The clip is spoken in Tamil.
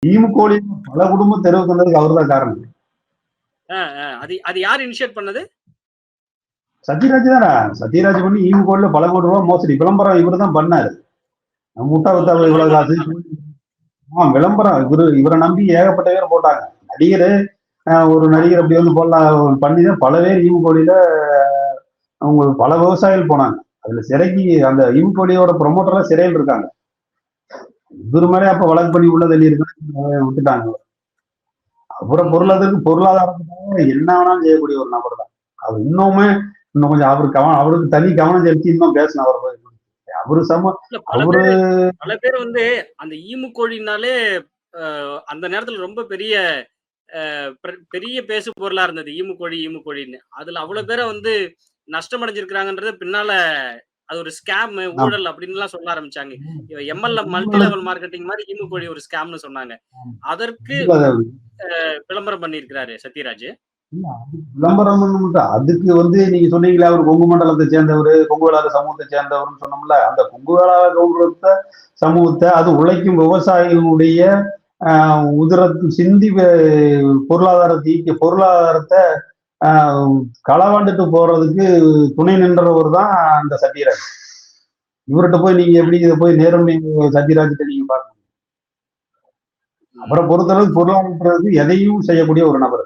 திமுகவுல பல குடும்பம் தெருவுக்கு வந்ததுக்கு அவர்தான் காரணம். அது யார் இனிஷியேட் பண்ணது? சத்யராஜ் தானே. சத்யராஜ் பண்ணி திமுகவுல பல கோடி ரூபாய் மோசடி விளம்பரம் இவரு தான் பண்ணாரு. முட்டா வித்தா இவ்வளவு காசு. விளம்பரம் இவரை நம்பி ஏகப்பட்ட பேர் போட்டாங்க. நடிகர் ஒரு நடிகர் அப்படி வந்து போடலாம் பண்ணிதான் பல பேர் திமுகவுல அவங்க பல விவசாயிகள் போனாங்க. அதுல சிறைக்கு அந்த ஈமுகோலியோட ப்ரொமோட்டர்லாம் சிறையில் இருக்காங்க. இவரு மாதிரி அப்ப வழக்கு பண்ணி உள்ள தள்ளி இருக்காங்க, விட்டுட்டாங்க. அப்புறம் பொருளாதாரத்துக்காக என்ன வேணாலும் செய்யக்கூடிய ஒரு நபர் தான். அவர் இன்னும் கொஞ்சம் அவருக்கு தனி கவனம் செலுத்தி இன்னும் பேசினவர். அவரு பல பேர் வந்து அந்த ஈமுக்கோழினாலே அந்த நேரத்துல ரொம்ப பெரிய பேசு பொருளா இருந்தது ஈமுக்கோழின்னு. அதுல அவ்வளவு பேரை வந்து நஷ்டம் அடைஞ்சிருக்கிறாங்கன்றது பின்னால அது ஒரு ஸ்கேம், ஊழல் அப்படின்னு எல்லாம் சொல்ல ஆரம்பிச்சாங்க. எம்எல்எம் மல்டி லெவல் மார்க்கெட்டிங் மாதிரி ஈமுக்கோழி ஒரு ஸ்கேம்னு சொன்னாங்க. அதற்கு விளம்பரம் பண்ணியிருக்கிறாரு சத்யராஜ். விளம்பரம் அதுக்கு வந்து நீங்க சொன்னீங்களா, அவர் கொங்கு மண்டலத்தை சேர்ந்தவர், கொங்கு வேளாள சமூகத்தை சேர்ந்தவர்னு சொன்னோம்ல, அந்த கொங்கு வேளாள சமூகத்தை அது உழைக்கும் விவசாயிகளுடைய உதிரத்து சிந்தி பொருளாதாரத்தை களவாண்டுட்டு போறதுக்கு துணை நின்றவர் தான் அந்த சத்யராஜ். இவர்கிட்ட போய் நீங்க எப்படி இதை போய் நேரம் சத்யராஜ்கிட்ட நீங்க பாருங்க. அப்புறம் பொறுத்தளவுக்கு பொருளாதாரத்துக்கு எதையும் செய்யக்கூடிய ஒரு நபர்.